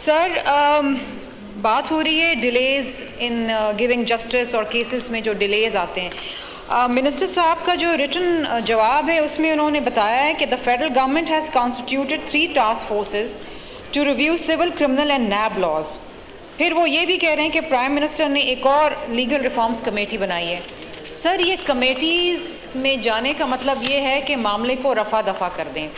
سر بات ہو رہی ہے ڈیلیز ان گیونگ جسٹس اور کیسز میں جو ڈیلیز آتے ہیں. منسٹر صاحب کا جو ریٹن جواب ہے اس میں انہوں نے بتایا ہے کہ the federal government has constituted 3 task forces to review civil criminal and NAB laws. پھر وہ یہ بھی کہہ رہے ہیں کہ پرائم منسٹر نے ایک اور لیگل ریفارمز کمیٹی بنائی ہے. سر یہ کمیٹیز میں جانے کا مطلب یہ ہے کہ معاملے کو رفع دفع کر دیں،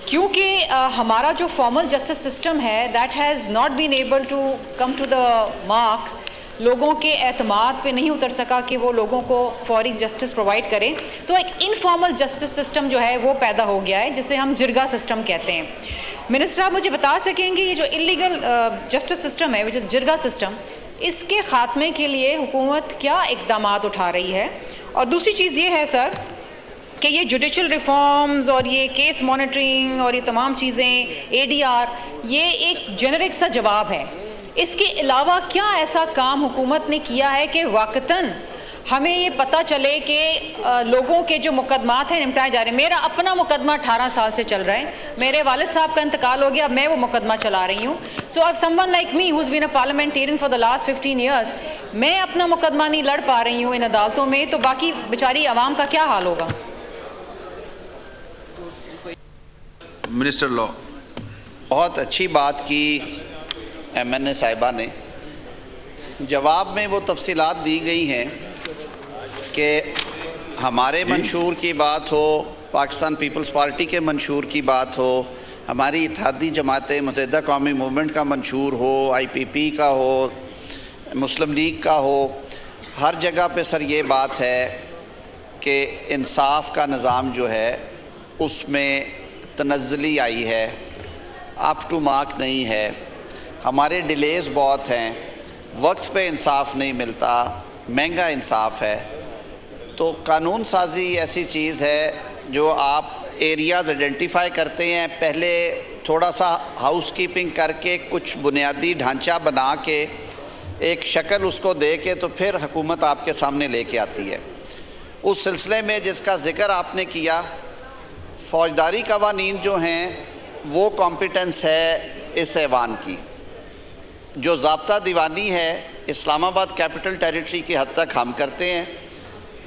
کیونکہ ہمارا جو فارمل جسٹس سسٹم ہے that has not been able to come to the mark. لوگوں کے اعتماد پہ نہیں اتر سکا کہ وہ لوگوں کو فوری جسٹس پرووائڈ کریں، تو ایک انفارمل جسٹس سسٹم جو ہے وہ پیدا ہو گیا ہے جسے ہم جرگا سسٹم کہتے ہیں. منسٹر آپ مجھے بتا سکیں گے یہ جو انلیگل جسٹس سسٹم ہے وچ از جرگا سسٹم، اس کے خاتمے کے لیے حکومت کیا اقدامات اٹھا رہی ہے؟ اور دوسری چیز یہ ہے سر کہ یہ جوڈیشل ریفارمز اور یہ کیس مانیٹرنگ اور یہ تمام چیزیں ADR یہ ایک جنرک سا جواب ہے، اس کے علاوہ کیا ایسا کام حکومت نے کیا ہے کہ واقعتاً ہمیں یہ پتہ چلے کہ لوگوں کے جو مقدمات ہیں نمٹائے جا رہے ہیں؟ میرا اپنا مقدمہ 18 سال سے چل رہا ہے، میرے والد صاحب کا انتقال ہو گیا، اب میں وہ مقدمہ چلا رہی ہوں. سو اب some one like me who's been a parliamentarian for the last 15 years, میں اپنا مقدمہ نہیں لڑ پا رہی ہوں ان عدالتوں میں، تو باقی بیچاری عوام کا کیا حال ہوگا؟ منسٹر لا. بہت اچھی بات کی MNA صاحبہ نے. جواب میں وہ تفصیلات دی گئی ہیں کہ ہمارے منشور کی بات ہو، پاکستان پیپلز پارٹی کے منشور کی بات ہو، ہماری اتحادی جماعت متحدہ قومی موومنٹ کا منشور ہو، IPP کا ہو، مسلم لیگ کا ہو، ہر جگہ پہ سر یہ بات ہے کہ انصاف کا نظام جو ہے اس میں تنزلی آئی ہے، اپ ٹو مارک نہیں ہے. ہمارے ڈیلیز بہت ہیں، وقت پہ انصاف نہیں ملتا، مہنگا انصاف ہے. تو قانون سازی ایسی چیز ہے جو آپ ایریاز آئیڈینٹیفائی کرتے ہیں، پہلے تھوڑا سا ہاؤس کیپنگ کر کے کچھ بنیادی ڈھانچہ بنا کے ایک شکل اس کو دے کے تو پھر حکومت آپ کے سامنے لے کے آتی ہے. اس سلسلے میں جس کا ذکر آپ نے کیا، فوجداری قوانین جو ہیں وہ کمپیٹنس ہے اس ایوان کی. جو ضابطہ دیوانی ہے اسلام آباد کیپٹل ٹیریٹری کی حد تک ہم کرتے ہیں،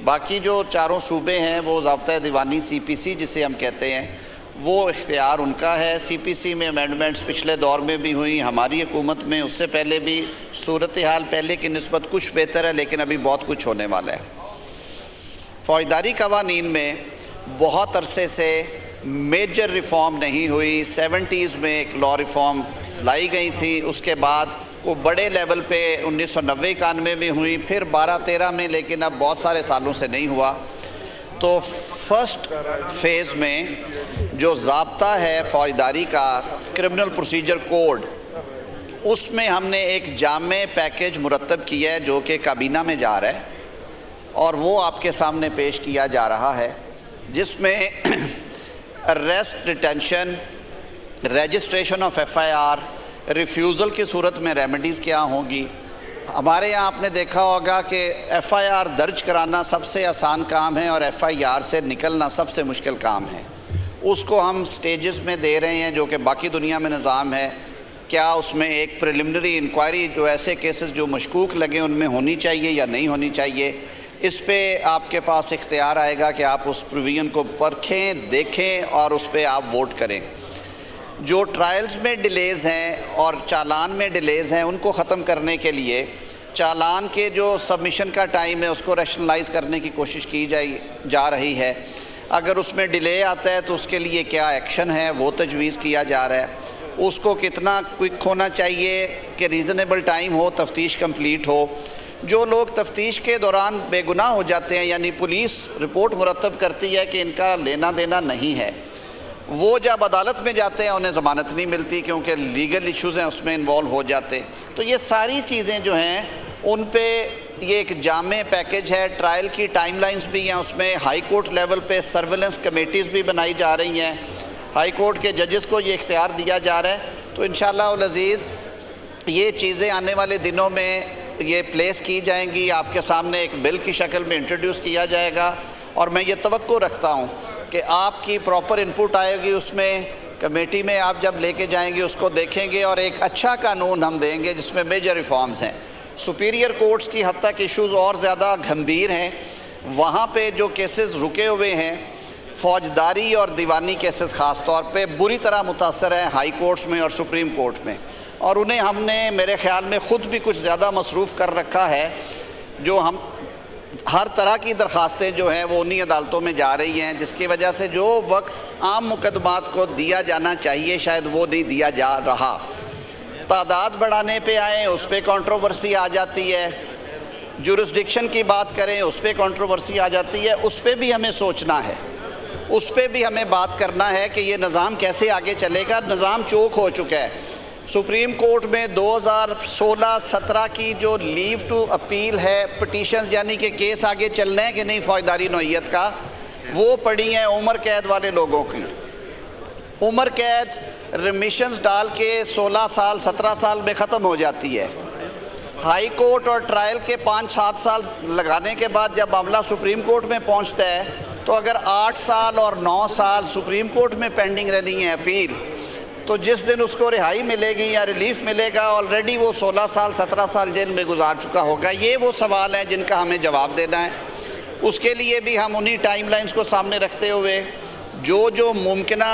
باقی جو چاروں صوبے ہیں وہ ضابطہ دیوانی CPC جسے ہم کہتے ہیں وہ اختیار ان کا ہے. CPC میں امینڈمنٹس پچھلے دور میں بھی ہوئی، ہماری حکومت میں اس سے پہلے بھی. صورتحال پہلے کی نسبت کچھ بہتر ہے لیکن ابھی بہت کچھ ہونے والا ہے. فوجداری قوانین میں بہت عرصے سے میجر ریفارم نہیں ہوئی. 70s میں ایک لا ریفارم لائی گئی تھی، اس کے بعد کو بڑے لیول پہ 1990-91 میں ہوئی، پھر 12-13 میں، لیکن اب بہت سارے سالوں سے نہیں ہوا. تو فرسٹ فیز میں جو ضابطہ ہے فوجداری کا، کرمنل پروسیجر کوڈ، اس میں ہم نے ایک جامع پیکیج مرتب کیا ہے جو کہ کابینہ میں جا رہا ہے اور وہ آپ کے سامنے پیش کیا جا رہا ہے، جس میں arrest, detention, registration of FIR، refusal کی صورت میں ریمیڈیز کیا ہوں گی. ہمارے یہاں آپ نے دیکھا ہوگا کہ FIR درج کرانا سب سے آسان کام ہے اور FIR سے نکلنا سب سے مشکل کام ہے. اس کو ہم سٹیجز میں دے رہے ہیں جو کہ باقی دنیا میں نظام ہے. کیا اس میں ایک پریلیمنری انکوائری جو ایسے کیسز جو مشکوک لگیں ان میں ہونی چاہیے یا نہیں ہونی چاہیے، اس پہ آپ کے پاس اختیار آئے گا کہ آپ اس پروویژن کو پرکھیں، دیکھیں اور اس پہ آپ ووٹ کریں. جو ٹرائلز میں ڈیلیز ہیں اور چالان میں ڈیلیز ہیں ان کو ختم کرنے کے لیے چالان کے جو سبمیشن کا ٹائم ہے اس کو ریشنلائز کرنے کی کوشش کی جا رہی ہے. اگر اس میں ڈیلے آتا ہے تو اس کے لیے کیا ایکشن ہے وہ تجویز کیا جا رہا ہے. اس کو کتنا کوئک ہونا چاہیے کہ ریزنیبل ٹائم ہو، تفتیش کمپلیٹ ہو. جو لوگ تفتیش کے دوران بے گناہ ہو جاتے ہیں، یعنی پولیس رپورٹ مرتب کرتی ہے کہ ان کا لینا دینا نہیں ہے، وہ جب عدالت میں جاتے ہیں انہیں ضمانت نہیں ملتی کیونکہ لیگل ایشوز ہیں اس میں انوالو ہو جاتے. تو یہ ساری چیزیں جو ہیں ان پہ یہ ایک جامع پیکج ہے. ٹرائل کی ٹائم لائنز بھی ہیں، اس میں ہائی کورٹ لیول پہ سرویلنس کمیٹیز بھی بنائی جا رہی ہیں، ہائی کورٹ کے ججز کو یہ اختیار دیا جا رہا ہے. تو انشاءاللہ العزیز یہ چیزیں آنے والے دنوں میں یہ پلیس کی جائیں گی، آپ کے سامنے ایک بل کی شکل میں انٹروڈیوس کیا جائے گا. اور میں یہ توقع رکھتا ہوں کہ آپ کی پراپر انپٹ آئے گی، اس میں کمیٹی میں آپ جب لے کے جائیں گے اس کو دیکھیں گے اور ایک اچھا قانون ہم دیں گے جس میں میجر ریفارمز ہیں. سپیریئر کورٹس کی حد تک ایشوز اور زیادہ گھمبیر ہیں. وہاں پہ جو کیسز رکے ہوئے ہیں فوجداری اور دیوانی کیسز خاص طور پہ بری طرح متاثر ہیں ہائی کورٹس میں اور سپریم کورٹ میں, اور انہیں ہم نے میرے خیال میں خود بھی کچھ زیادہ مصروف کر رکھا ہے. جو ہم ہر طرح کی درخواستیں جو ہیں وہ انہی عدالتوں میں جا رہی ہیں, جس کی وجہ سے جو وقت عام مقدمات کو دیا جانا چاہیے شاید وہ نہیں دیا جا رہا. تعداد بڑھانے پہ آئیں اس پہ کنٹروورسی آ جاتی ہے, جورسڈکشن کی بات کریں اس پہ کنٹروورسی آ جاتی ہے. اس پہ بھی ہمیں سوچنا ہے, اس پہ بھی ہمیں بات کرنا ہے کہ یہ نظام کیسے آگے چلے گا. نظام چوک ہو چکا ہے. سپریم کورٹ میں 2016-17 کی جو لیو ٹو اپیل ہے پٹیشنز, یعنی کہ کیس آگے چلنا ہے کہ نہیں فوجداری نوعیت کا, وہ پڑی ہیں عمر قید والے لوگوں کی. عمر قید ریمیشنز ڈال کے 16 سال 17 سال میں ختم ہو جاتی ہے. ہائی کورٹ اور ٹرائل کے 5-7 سال لگانے کے بعد جب معاملہ سپریم کورٹ میں پہنچتا ہے تو اگر 8 سال اور 9 سال سپریم کورٹ میں پینڈنگ رہنی ہے اپیل, تو جس دن اس کو رہائی ملے گی یا ریلیف ملے گا آلریڈی وہ 16 سال 17 سال جیل میں گزار چکا ہوگا. یہ وہ سوال ہیں جن کا ہمیں جواب دینا ہے. اس کے لیے بھی ہم انہی ٹائم لائنز کو سامنے رکھتے ہوئے جو ممکنہ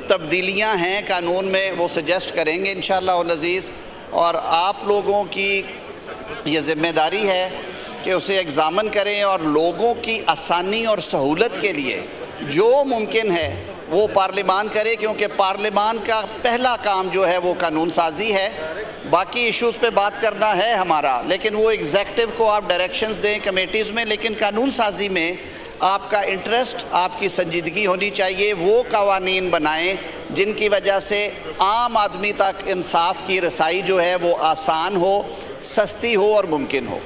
تبدیلیاں ہیں قانون میں وہ سجیسٹ کریں گے انشاءاللہ العزیز. اور آپ لوگوں کی یہ ذمہ داری ہے کہ اسے ایگزامن کریں اور لوگوں کی آسانی اور سہولت کے لیے جو ممکن ہے وہ پارلیمان کرے, کیونکہ پارلیمان کا پہلا کام جو ہے وہ قانون سازی ہے. باقی ایشوز پہ بات کرنا ہے ہمارا, لیکن وہ ایگزیکٹو کو آپ ڈائریکشنز دیں کمیٹیز میں, لیکن قانون سازی میں آپ کا انٹرسٹ, آپ کی سنجیدگی ہونی چاہیے. وہ قوانین بنائیں جن کی وجہ سے عام آدمی تک انصاف کی رسائی جو ہے وہ آسان ہو, سستی ہو اور ممکن ہو.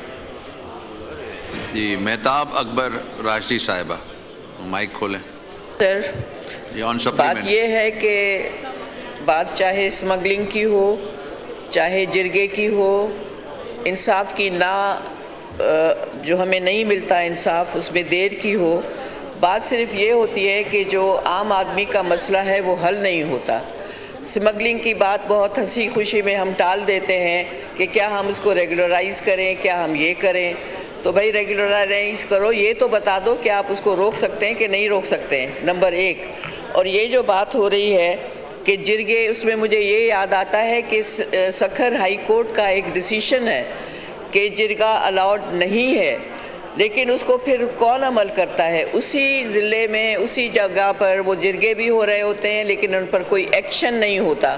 جی مہتاب اکبر راشدی صاحبہ, مائک کھولیں. سر جی آن بات سپلیمنٹ. یہ ہے کہ بات چاہے اسمگلنگ کی ہو چاہے جرگے کی ہو, انصاف کی جو ہمیں نہیں ملتا انصاف اس میں دیر کی ہو, بات صرف یہ ہوتی ہے کہ جو عام آدمی کا مسئلہ ہے وہ حل نہیں ہوتا. اسمگلنگ کی بات بہت ہنسی خوشی میں ہم ٹال دیتے ہیں کہ کیا ہم اس کو ریگولرائز کریں, کیا ہم یہ کریں. تو بھائی ریگولرائز کرو, یہ تو بتا دو کہ آپ اس کو روک سکتے ہیں کہ نہیں روک سکتے ہیں, نمبر 1. اور یہ جو بات ہو رہی ہے کہ جرگے, اس میں مجھے یہ یاد آتا ہے کہ سکھر ہائی کورٹ کا ایک ڈیسیشن ہے کہ جرگہ الاؤڈ نہیں ہے, لیکن اس کو پھر کون عمل کرتا ہے؟ اسی ضلع میں اسی جگہ پر وہ جرگے بھی ہو رہے ہوتے ہیں لیکن ان پر کوئی ایکشن نہیں ہوتا.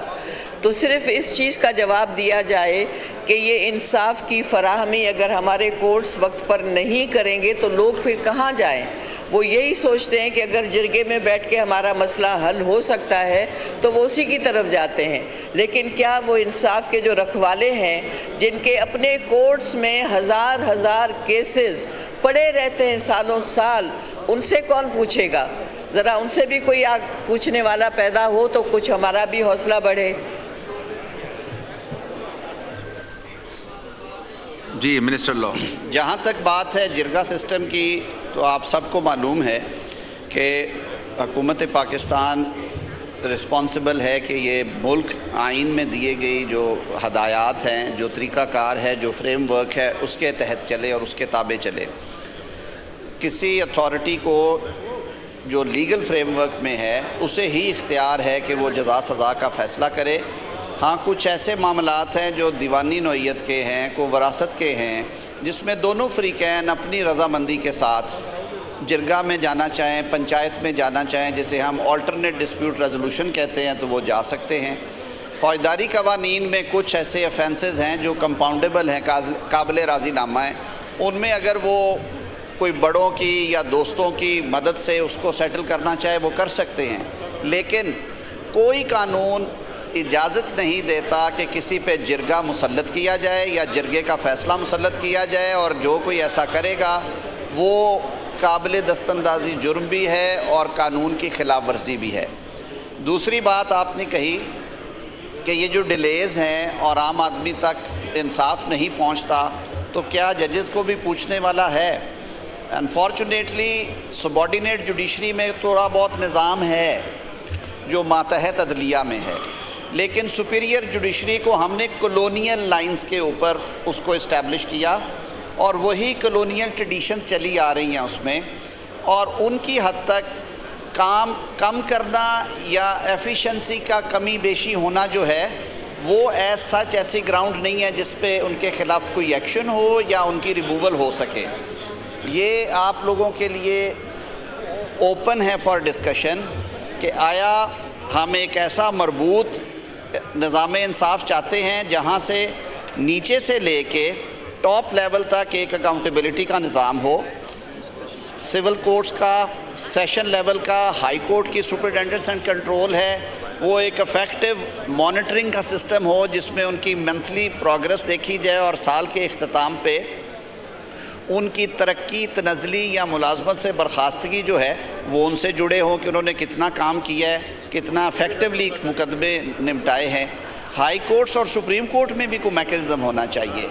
تو صرف اس چیز کا جواب دیا جائے کہ یہ انصاف کی فراہمی اگر ہمارے کورٹس وقت پر نہیں کریں گے تو لوگ پھر کہاں جائیں؟ وہ یہی سوچتے ہیں کہ اگر جرگے میں بیٹھ کے ہمارا مسئلہ حل ہو سکتا ہے تو وہ اسی کی طرف جاتے ہیں. لیکن کیا وہ انصاف کے جو رکھوالے ہیں جن کے اپنے کورٹس میں ہزار کیسز پڑے رہتے ہیں سالوں سال, ان سے کون پوچھے گا؟ ذرا ان سے بھی کوئی پوچھنے والا پیدا ہو تو کچھ ہمارا بھی حوصلہ بڑھے. جی منسٹر لا. جہاں تک بات ہے جرگہ سسٹم کی, تو آپ سب کو معلوم ہے کہ حکومت پاکستان رسپانسبل ہے کہ یہ ملک آئین میں دیے گئی جو ہدایات ہیں, جو طریقہ کار ہے, جو فریم ورک ہے, اس کے تحت چلے اور اس کے تابع چلے. کسی اتھارٹی کو جو لیگل فریم ورک میں ہے اسے ہی اختیار ہے کہ وہ جزا سزا کا فیصلہ کرے. ہاں کچھ ایسے معاملات ہیں جو دیوانی نوعیت کے ہیں, کو وراثت کے ہیں, جس میں دونوں فریقین اپنی رضامندی کے ساتھ جرگہ میں جانا چاہیں, پنچایت میں جانا چاہیں, جسے ہم آلٹرنیٹ ڈسپیوٹ ریزولوشن کہتے ہیں, تو وہ جا سکتے ہیں. فوجداری قوانین میں کچھ ایسے افینسز ہیں جو کمپاؤنڈیبل ہیں, قابل راضی نامہ ہیں, ان میں اگر وہ کوئی بڑوں کی یا دوستوں کی مدد سے اس کو سیٹل کرنا چاہے وہ کر سکتے ہیں. لیکن کوئی قانون اجازت نہیں دیتا کہ کسی پہ جرگہ مسلط کیا جائے یا جرگے کا فیصلہ مسلط کیا جائے, اور جو کوئی ایسا کرے گا وہ قابل دستاندازی جرم بھی ہے اور قانون کی خلاف ورزی بھی ہے. دوسری بات آپ نے کہی کہ یہ جو ڈیلیز ہیں اور عام آدمی تک انصاف نہیں پہنچتا, تو کیا ججز کو بھی پوچھنے والا ہے؟ انفارچونیٹلی سبارڈینیٹ جوڈیشری میں تھوڑا بہت نظام ہے جو ماتحت عدلیہ میں ہے، لیکن سپیریئر جوڈیشری کو ہم نے کلونیل لائنز کے اوپر اس کو اسٹیبلش کیا، اور وہی کلونیل ٹریڈیشنز چلی آ رہی ہیں اس میں، اور ان کی حد تک کام کم کرنا یا ایفیشنسی کا کمی بیشی ہونا جو ہے وہ ایز سچ ایسی گراؤنڈ نہیں ہے جس پہ ان کے خلاف کوئی ایکشن ہو یا ان کی ریموول ہو سکے۔ یہ آپ لوگوں کے لیے اوپن ہے فار ڈسکشن کہ آیا ہم ایک ایسا مربوط نظام انصاف چاہتے ہیں جہاں سے نیچے سے لے کے ٹاپ لیول تک ایک اکاؤنٹیبلٹی کا نظام ہو، سول کورٹس کا، سیشن لیول کا، ہائی کورٹ کی سپرنٹینڈنٹس اینڈ کنٹرول ہے، وہ ایک افیکٹو مانیٹرنگ کا سسٹم ہو جس میں ان کی منتھلی پروگرس دیکھی جائے اور سال کے اختتام پہ ان کی ترقی، تنزلی یا ملازمت سے برخاستگی جو ہے وہ ان سے جڑے ہوں کہ انہوں نے کتنا کام کیا ہے، کتنا افیکٹولی مقدمے نمٹائے ہیں۔ ہائی کورٹس اور سپریم کورٹ میں بھی کوئی میکینزم ہونا چاہیے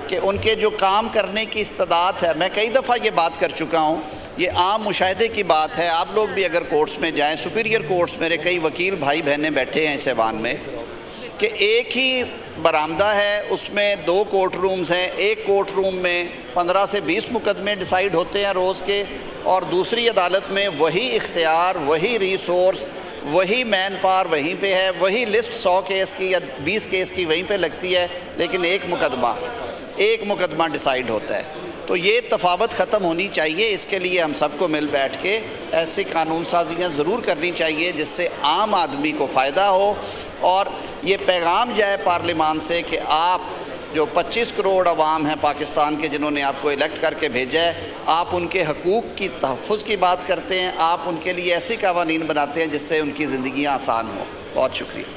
کہ ان کے جو کام کرنے کی استعداد ہے، میں کئی دفعہ یہ بات کر چکا ہوں، یہ عام مشاہدے کی بات ہے، آپ لوگ بھی اگر کورٹس میں جائیں، سپیریئر کورٹس، میرے کئی وکیل بھائی بہنیں بیٹھے ہیں اس ایوان میں، کہ ایک ہی برآمدہ ہے، اس میں 2 کورٹ رومز ہیں، ایک کورٹ روم میں 15 سے 20 مقدمے ڈیسائیڈ ہوتے ہیں روز کے، اور دوسری عدالت میں وہی اختیار، وہی ریسورس، وہی مین پاور وہیں پہ ہے، وہی لسٹ 100 کیس کی یا 20 کیس کی وہیں پہ لگتی ہے، لیکن ایک مقدمہ ڈیسائیڈ ہوتا ہے۔ تو یہ تفاوت ختم ہونی چاہیے، اس کے لیے ہم سب کو مل بیٹھ کے ایسی قانون سازیاں ضرور کرنی چاہیے جس سے عام آدمی کو فائدہ ہو، اور یہ پیغام جائے پارلیمان سے کہ آپ جو 25 کروڑ عوام ہیں پاکستان کے جنہوں نے آپ کو الیکٹ کر کے بھیجا ہے، آپ ان کے حقوق کی تحفظ کی بات کرتے ہیں، آپ ان کے لیے ایسی قوانین بناتے ہیں جس سے ان کی زندگیاں آسان ہوں۔ بہت شکریہ۔